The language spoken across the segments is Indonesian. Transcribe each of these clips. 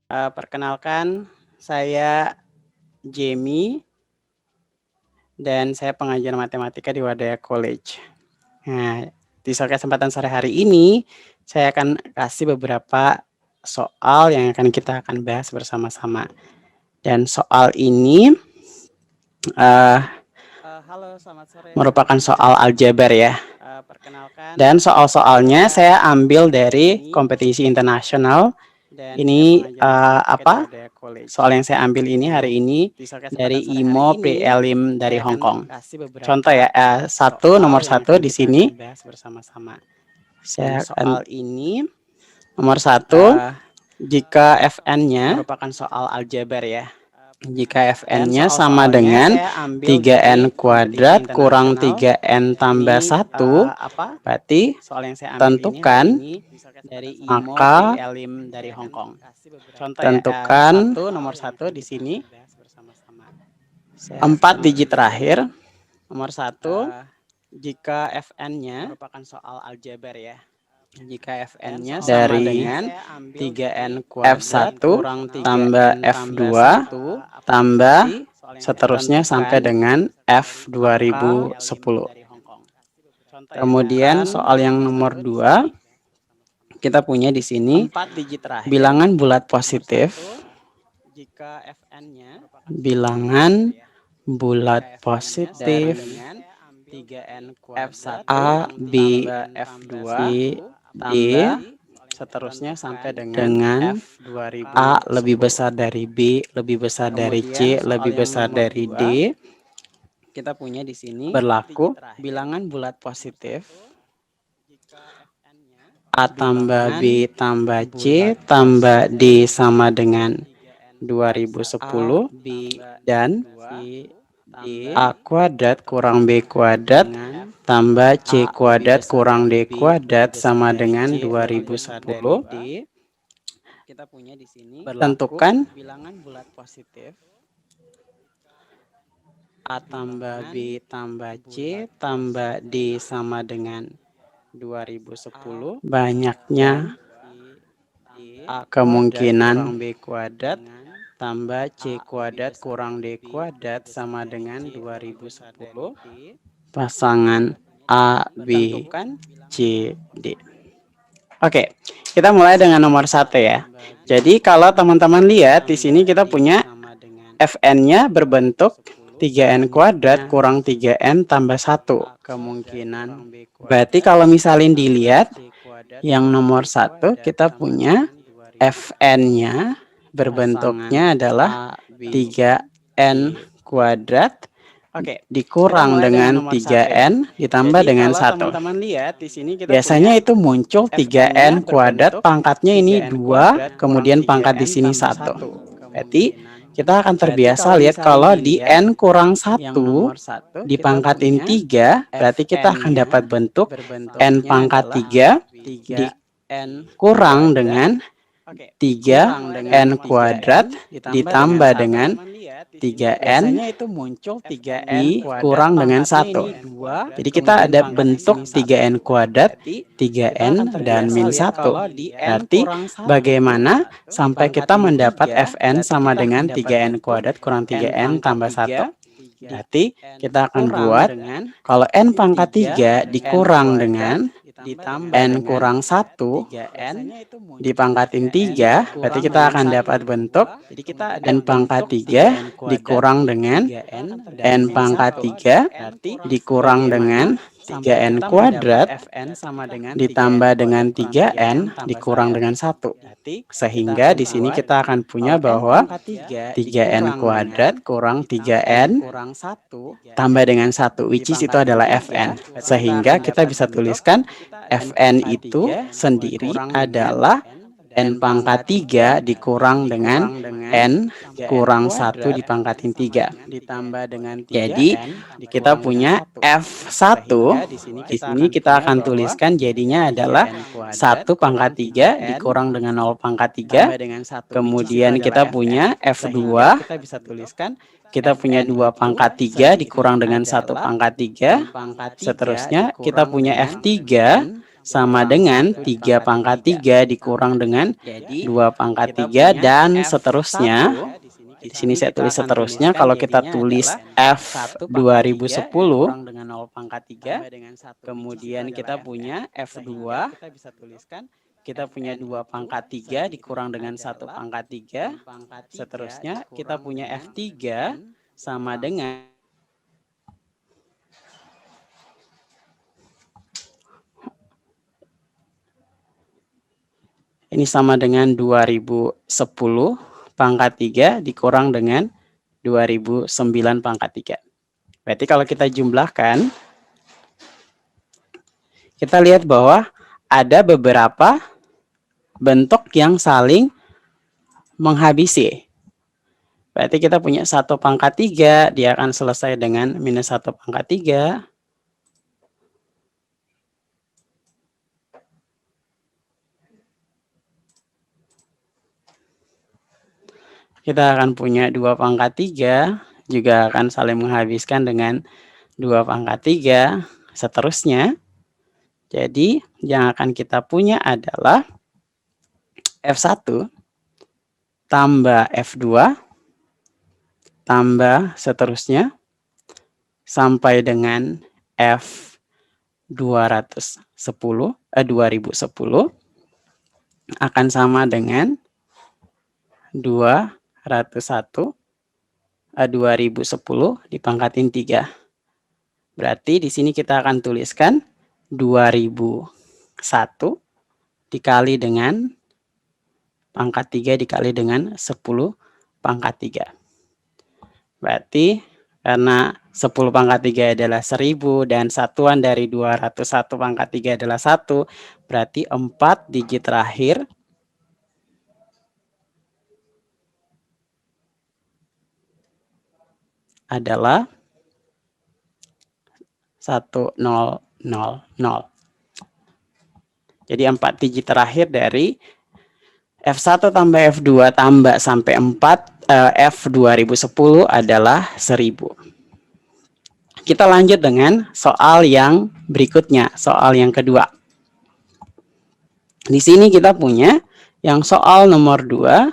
Perkenalkan, saya Jamie dan saya pengajar matematika di Wadaya College. Nah, di kesempatan sore hari ini, saya akan kasih beberapa soal yang kita akan bahas bersama-sama. Dan soal ini merupakan soal aljabar ya. Dan soal-soalnya saya ambil dari kompetisi internasional. Ini soal yang saya ambil ini hari ini dari IMO PLIM dari Hong Kong. Contoh ya, nomor satu di sini. Saya soal ini nomor satu, jika Fn-nya merupakan soal aljabar ya. Jika Fn-nya sama dengan 3n kuadrat kurang 3n tambah 1, berarti tentukan maka tentukan nomor 1 di sini 4 digit terakhir. Nomor 1, jika Fn-nya merupakan soal aljabar ya. Jika Fn-nya sama dengan 3n kuadrat kurang 3n tambah F2 tambah seterusnya sampai dengan F2010. Kemudian soal yang nomor 2, kita punya di sini bilangan bulat positif. Bilangan bulat positif A, B, F2, D, seterusnya sampai dengan A lebih besar dari B, lebih besar dari C, lebih besar dari D. Kita punya di sini berlaku bilangan bulat positif A tambah B tambah C tambah D sama dengan 2010 dan A kuadrat kurang B kuadrat tambah C kuadrat kurang D kuadrat sama dengan 2010. Tentukan bilangan bulat positif A tambah B tambah C tambah D sama dengan 2010. Banyaknya A kemungkinan B kuadrat tambah C kuadrat kurang D kuadrat sama dengan 2010. Pasangan A, B, C, D. Oke, kita mulai dengan nomor 1 ya. Jadi kalau teman-teman lihat di sini kita punya Fn-nya berbentuk 3n kuadrat kurang 3n tambah 1 kemungkinan. Berarti kalau misalnya dilihat yang nomor 1 kita punya Fn-nya berbentuknya adalah 3n kuadrat dikurang dengan 3n ditambah dengan 1. Biasanya itu muncul 3n kuadrat pangkatnya ini 2, kemudian pangkat di sini 1. Berarti kita akan terbiasa lihat kalau di n kurang 1 dipangkatin 3, berarti kita akan dapat bentuk n pangkat 3 dikurang dengan 3n kuadrat ditambah dengan 3n dikurang dengan 1. Jadi kita ada bentuk 3n kuadrat, 3n, dan min 1. Berarti bagaimana sampai kita mendapat Fn sama dengan 3n kuadrat kurang 3n tambah 1? Berarti kita akan buat kalau n pangkat 3 dikurang dengan n kurang 1 dipangkatin 3, berarti kita akan dapat bentuk n pangkat 3 dikurang dengan n pangkat 3 dikurang dengan 3n kuadrat ditambah dengan 3n dikurang dengan 1. Sehingga di sini kita akan punya bahwa 3n kuadrat kurang 3n tambah dengan 1, which is itu adalah Fn. Sehingga kita bisa tuliskan Fn itu sendiri adalah n pangkat 3 dikurang dengan n kurang 1 dipangkatin 3. Jadi kita punya F1 di sini kita akan tuliskan jadinya adalah 1 pangkat 3 dikurang dengan 0 pangkat 3. Kemudian kita punya F2, kita punya 2 pangkat 3 dikurang dengan 1 pangkat 3. Seterusnya kita punya F3 sama dengan 3 pangkat 3 dikurang dengan 2 pangkat 3 dan seterusnya. Di sini saya tulis seterusnya. Kalau kita tulis F 2010 kemudian kita punya F2, kita punya 2 pangkat 3 dikurang dengan 1 pangkat 3. Seterusnya kita punya F3 sama dengan ini sama dengan 2010 pangkat 3 dikurang dengan 2009 pangkat 3. Berarti kalau kita jumlahkan, kita lihat bahwa ada beberapa bentuk yang saling menghabisi. Berarti kita punya 1 pangkat 3, dia akan selesai dengan minus 1 pangkat 3. Kita akan punya 2 pangkat 3, juga akan saling menghabiskan dengan 2 pangkat 3, seterusnya. Jadi, yang akan kita punya adalah F1 tambah F2 tambah seterusnya sampai dengan F2010 akan sama dengan 2010 dipangkatin 3. Berarti di sini kita akan tuliskan 2001 dikali dengan pangkat 3 dikali dengan 10 pangkat 3. Berarti karena 10 pangkat 3 adalah 1000 dan satuan dari 201 pangkat 3 adalah 1, berarti 4 digit terakhir adalah 1000. Jadi 4 digit terakhir dari F1 tambah F2 tambah sampai 4 F2010 adalah 1000. Kita lanjut dengan soal yang berikutnya, soal yang kedua. Di sini kita punya yang soal nomor 2,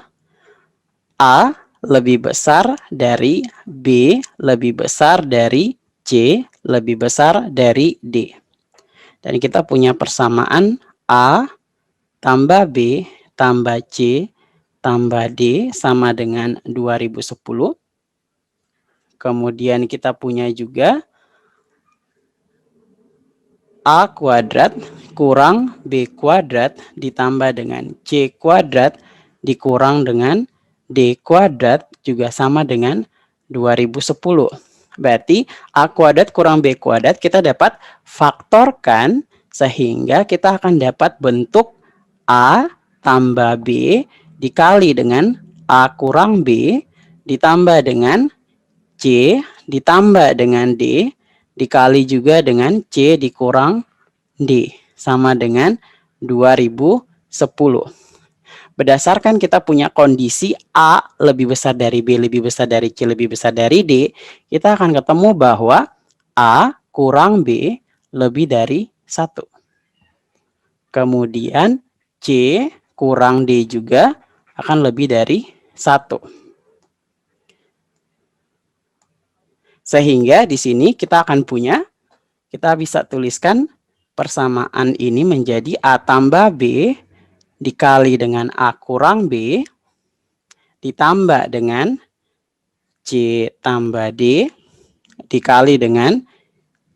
A lebih besar dari B lebih besar dari C lebih besar dari D. Dan kita punya persamaan A tambah B tambah C tambah D sama dengan 2010. Kemudian kita punya juga A kuadrat kurang B kuadrat ditambah dengan C kuadrat dikurang dengan D kuadrat juga sama dengan 2010. Berarti A kuadrat kurang B kuadrat kita dapat faktorkan sehingga kita akan dapat bentuk A tambah B dikali dengan A kurang B ditambah dengan C ditambah dengan D dikali juga dengan C dikurang D sama dengan 2010. Berdasarkan kita punya kondisi A lebih besar dari B, lebih besar dari C, lebih besar dari D, kita akan ketemu bahwa A kurang B lebih dari 1. Kemudian C kurang D juga akan lebih dari 1. Sehingga di sini kita akan punya, kita bisa tuliskan persamaan ini menjadi A tambah B dikali dengan A kurang B ditambah dengan C tambah D dikali dengan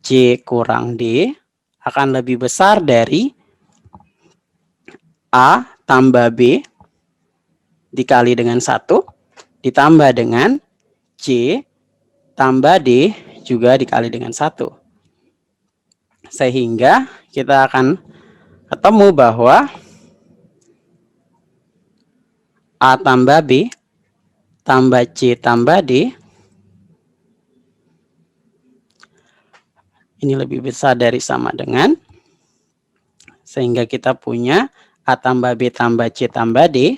C kurang D akan lebih besar dari A tambah B dikali dengan 1 ditambah dengan C tambah D juga dikali dengan 1. Sehingga kita akan ketemu bahwa A tambah B tambah C tambah D ini lebih besar dari sama dengan, sehingga kita punya A tambah B tambah C tambah D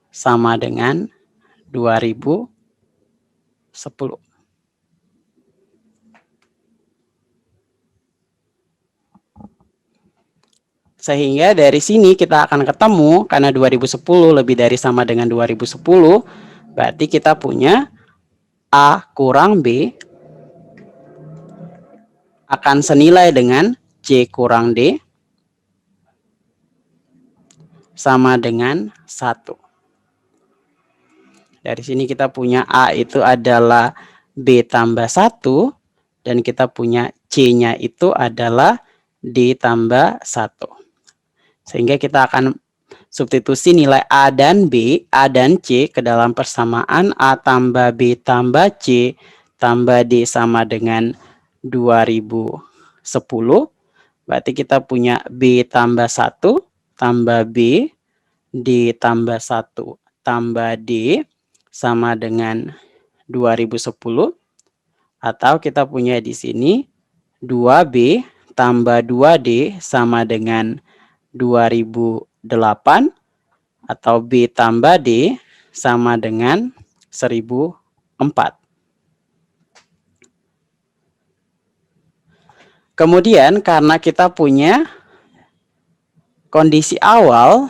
sama dengan 2010. Sehingga dari sini kita akan ketemu, karena 2010 lebih dari sama dengan 2010, berarti kita punya A kurang B akan senilai dengan C kurang D sama dengan 1. Dari sini kita punya A itu adalah B tambah 1, dan kita punya C-nya itu adalah D tambah 1. Sehingga kita akan substitusi nilai A dan B, A dan C ke dalam persamaan A tambah B tambah C tambah D sama dengan 2010. Berarti kita punya B tambah 1 tambah B, D tambah 1 tambah D sama dengan 2010. Atau kita punya di sini 2B tambah 2D sama dengan 2008, atau B tambah D sama dengan 1004. Kemudian karena kita punya kondisi awal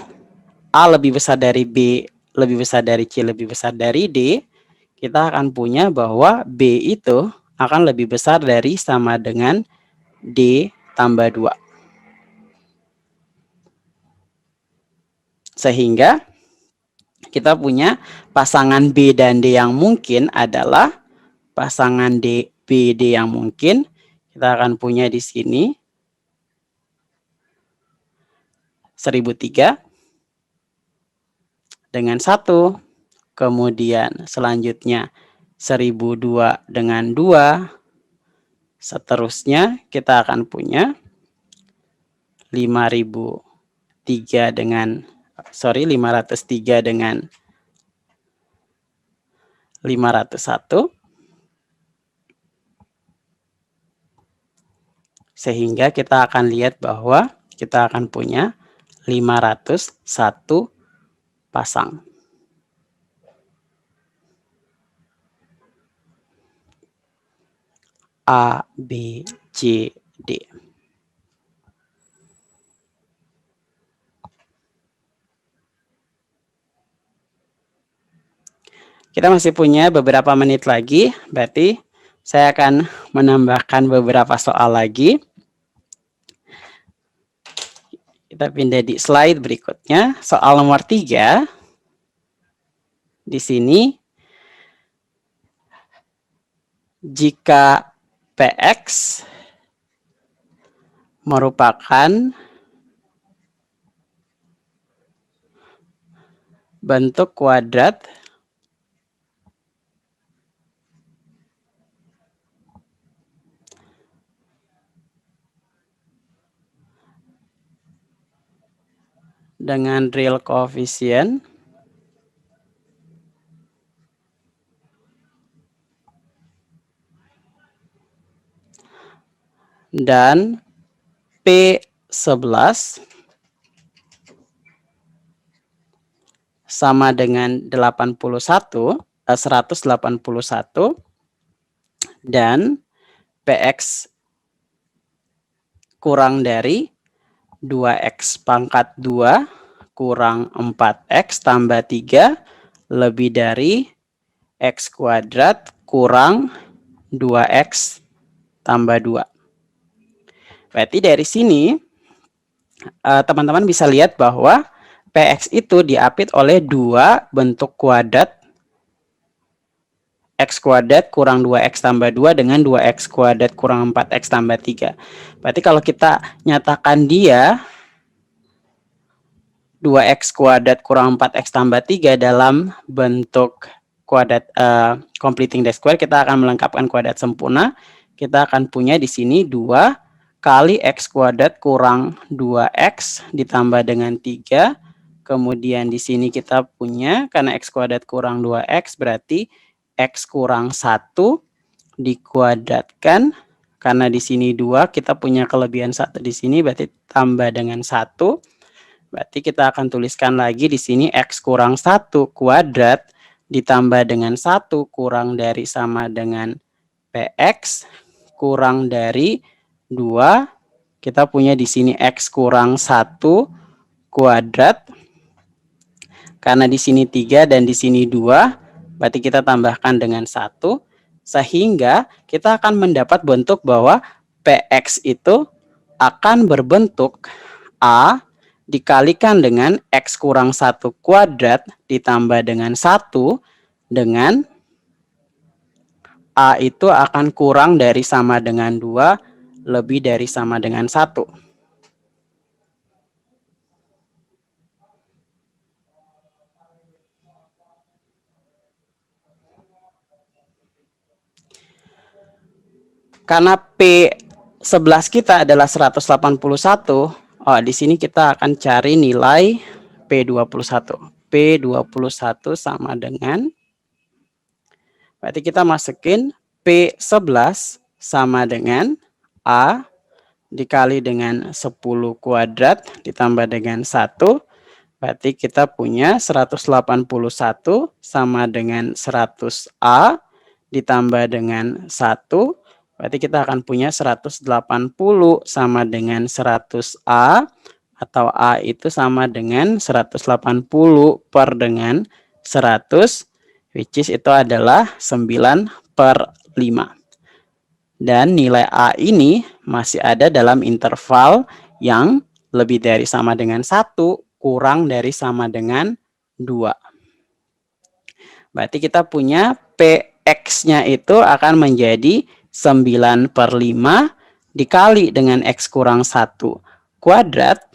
A lebih besar dari B, lebih besar dari C, lebih besar dari D, kita akan punya bahwa B itu akan lebih besar dari sama dengan D tambah 2. Sehingga kita punya pasangan B dan D yang mungkin adalah pasangan D, B, D yang mungkin. Kita akan punya di sini 1003 dengan 1. Kemudian selanjutnya 1002 dengan 2. Seterusnya kita akan punya 503 dengan 503 dengan 501. Sehingga kita akan lihat bahwa kita akan punya 501 pasang. A, B, C, D. Kita masih punya beberapa menit lagi, berarti saya akan menambahkan beberapa soal lagi. Kita pindah di slide berikutnya, soal nomor 3. Di sini, jika PX merupakan bentuk kuadrat dengan real coefficient dan P11 sama dengan 181 dan PX kurang dari 2x pangkat 2 kurang 4x tambah 3 lebih dari x kuadrat kurang 2x tambah 2. Berarti dari sini teman-teman bisa lihat bahwa PX itu diapit oleh dua bentuk kuadrat, x kuadrat kurang 2x tambah 2 dengan 2x kuadrat kurang 4x tambah 3. Berarti kalau kita nyatakan dia 2x kuadrat kurang 4x tambah 3 dalam bentuk kuadrat completing the square, kita akan melengkapkan kuadrat sempurna. Kita akan punya di sini 2 kali x kuadrat kurang 2x ditambah dengan 3. Kemudian di sini kita punya, karena x kuadrat kurang 2x berarti x kurang 1 dikuadratkan, karena di sini 2, kita punya kelebihan 1 di sini, berarti tambah dengan 1. Berarti kita akan tuliskan lagi di sini x kurang 1 kuadrat ditambah dengan 1 kurang dari sama dengan px kurang dari 2. kita punya di sini X kurang 1 kuadrat. Karena di sini 3 dan di sini 2, berarti kita tambahkan dengan 1. Sehingga kita akan mendapat bentuk bahwa PX itu akan berbentuk A dikalikan dengan X kurang 1 kuadrat ditambah dengan 1 dengan A itu akan kurang dari sama dengan 2 lebih dari sama dengan 1. Karena P11 kita adalah 181, di sini kita akan cari nilai P21. P21 sama dengan, berarti kita masukin P11 sama dengan A dikali dengan 10 kuadrat ditambah dengan 1. Berarti kita punya 181 sama dengan 100A ditambah dengan 1. Berarti kita akan punya 180 sama dengan 100A, atau A itu sama dengan 180 per dengan 100, which is itu adalah 9/5. Dan nilai A ini masih ada dalam interval yang lebih dari sama dengan 1, kurang dari sama dengan 2. Berarti kita punya PX-nya itu akan menjadi 9/5 dikali dengan X kurang 1 kuadrat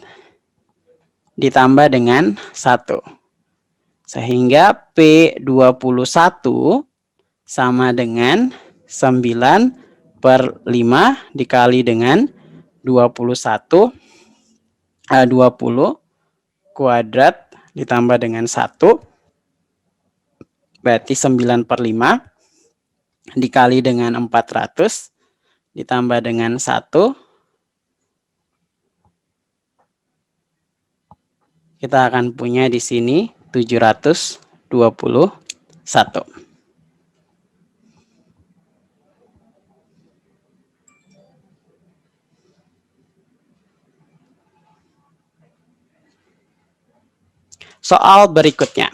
ditambah dengan 1. Sehingga P21 sama dengan 9/5 dikali dengan 20 kuadrat ditambah dengan 1. Berarti 9/5 dikali dengan 400 ditambah dengan 1. Kita akan punya di sini 721. Soal berikutnya.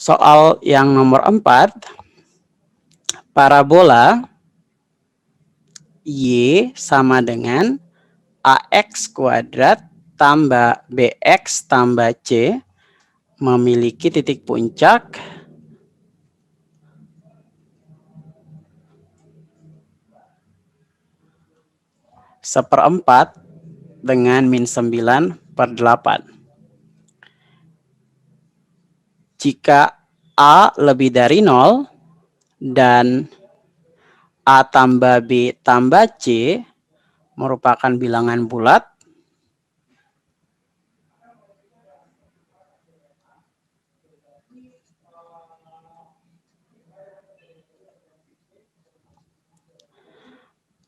Soal yang nomor 4, parabola Y sama dengan AX kuadrat tambah BX tambah C memiliki titik puncak seperempat dengan min 9/8. Jika A lebih dari 0 dan A tambah B tambah C merupakan bilangan bulat,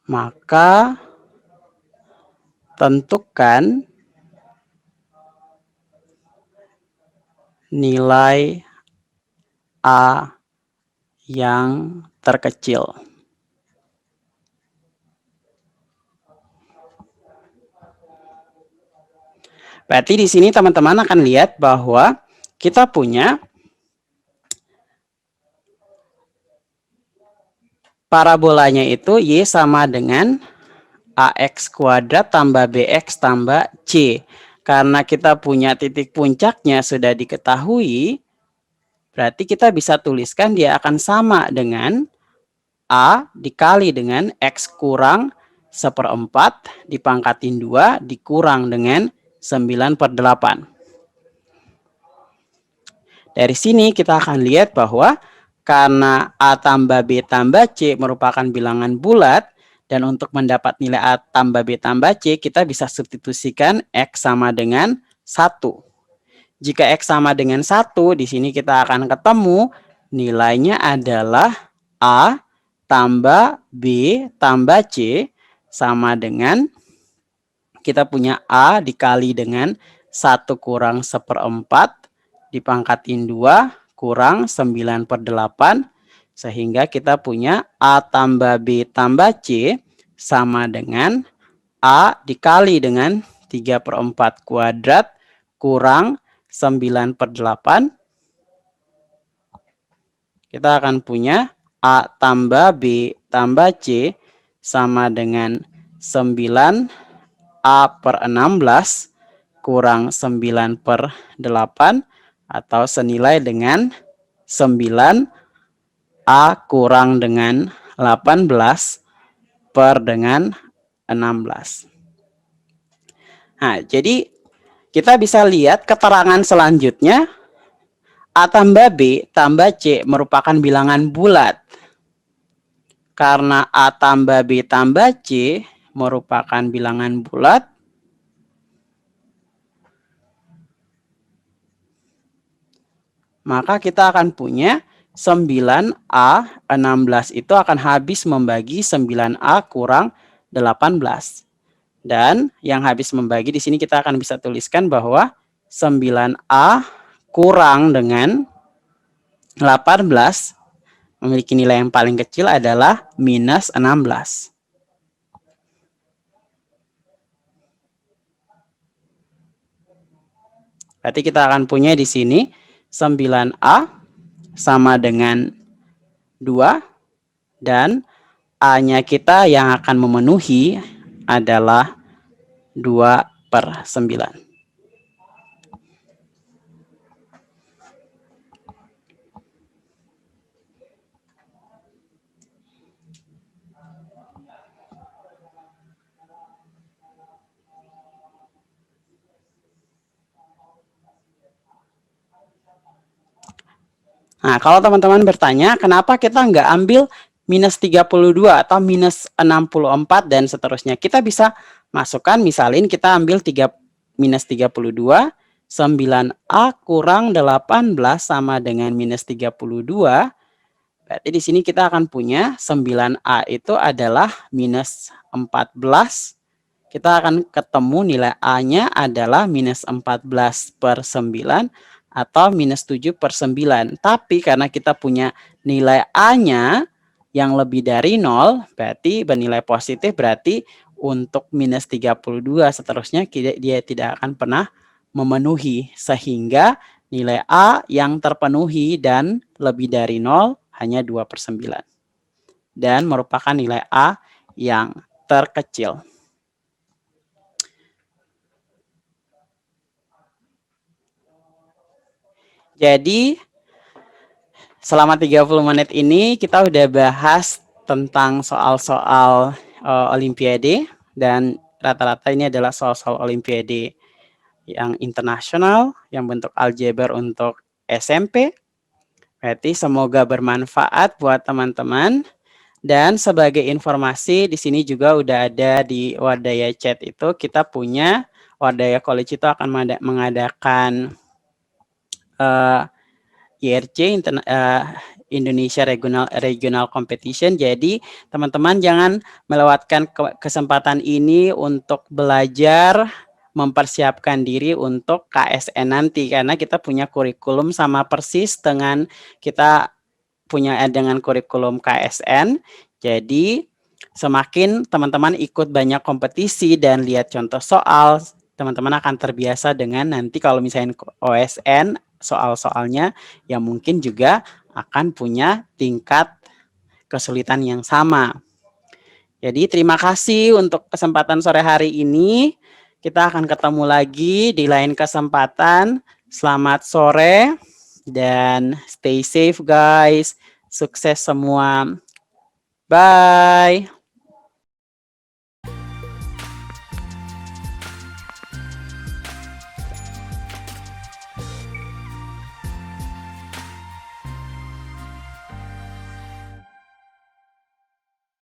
maka tentukan nilai A yang terkecil. Berarti di sini teman-teman akan lihat bahwa kita punya parabolanya itu Y sama dengan AX kuadrat tambah BX tambah C. Karena kita punya titik puncaknya sudah diketahui, berarti kita bisa tuliskan dia akan sama dengan A dikali dengan X kurang 1/4 dipangkatin 2 dikurang dengan 9/8. Dari sini kita akan lihat bahwa karena A tambah B tambah C merupakan bilangan bulat, dan untuk mendapat nilai A tambah B tambah C, kita bisa substitusikan X sama dengan 1. Jika X sama dengan 1, di sini kita akan ketemu nilainya adalah A tambah B tambah C sama dengan, kita punya A dikali dengan 1 kurang 1/4 dipangkatin 2 kurang 9/8. Sehingga kita punya A tambah B tambah C sama dengan A dikali dengan 3/4 kuadrat kurang 9/8. Kita akan punya A tambah B tambah C sama dengan 9A/16 kurang 9/8 atau senilai dengan 9A kurang dengan 18 per dengan 16. Nah, jadi kita bisa lihat keterangan selanjutnya. A tambah B tambah C merupakan bilangan bulat. Karena A tambah B tambah C merupakan bilangan bulat, maka kita akan punya 9A 16 itu akan habis membagi 9A kurang 18. Dan yang habis membagi di sini kita akan bisa tuliskan bahwa 9A kurang dengan 18 memiliki nilai yang paling kecil adalah minus 16. Berarti kita akan punya di sini 9A sama dengan 2 dan A-nya kita yang akan memenuhi adalah 2/9. Nah, kalau teman-teman bertanya, kenapa kita nggak ambil minus 32 atau minus 64 dan seterusnya? Kita bisa masukkan, misalin kita ambil minus 32, 9A kurang 18 sama dengan minus 32. Berarti di sini kita akan punya 9A itu adalah minus 14. Kita akan ketemu nilai A-nya adalah minus 14/9 atau minus 7/9. Tapi karena kita punya nilai A-nya yang lebih dari 0, berarti bernilai positif, berarti untuk minus 32 seterusnya dia tidak akan pernah memenuhi. Sehingga nilai A yang terpenuhi dan lebih dari 0 hanya 2/9. Dan merupakan nilai A yang terkecil. Jadi selama 30 menit ini kita udah bahas tentang soal-soal Olimpiade, dan rata-rata ini adalah soal-soal Olimpiade yang internasional yang bentuk aljabar untuk SMP. Berarti semoga bermanfaat buat teman-teman. Dan sebagai informasi di sini juga udah ada di Wadaya Chat itu kita punya Wadaya College itu akan mengadakan IRC Indonesia Regional Competition. Jadi teman-teman jangan melewatkan kesempatan ini untuk belajar mempersiapkan diri untuk KSN nanti, karena kita punya kurikulum sama persis dengan kita punya dengan kurikulum KSN. Jadi semakin teman-teman ikut banyak kompetisi dan lihat contoh soal, teman-teman akan terbiasa dengan nanti kalau misalnya OSN soal-soalnya yang mungkin juga akan punya tingkat kesulitan yang sama. Jadi terima kasih untuk kesempatan sore hari ini. Kita akan ketemu lagi di lain kesempatan. Selamat sore dan stay safe guys. Sukses semua. Bye.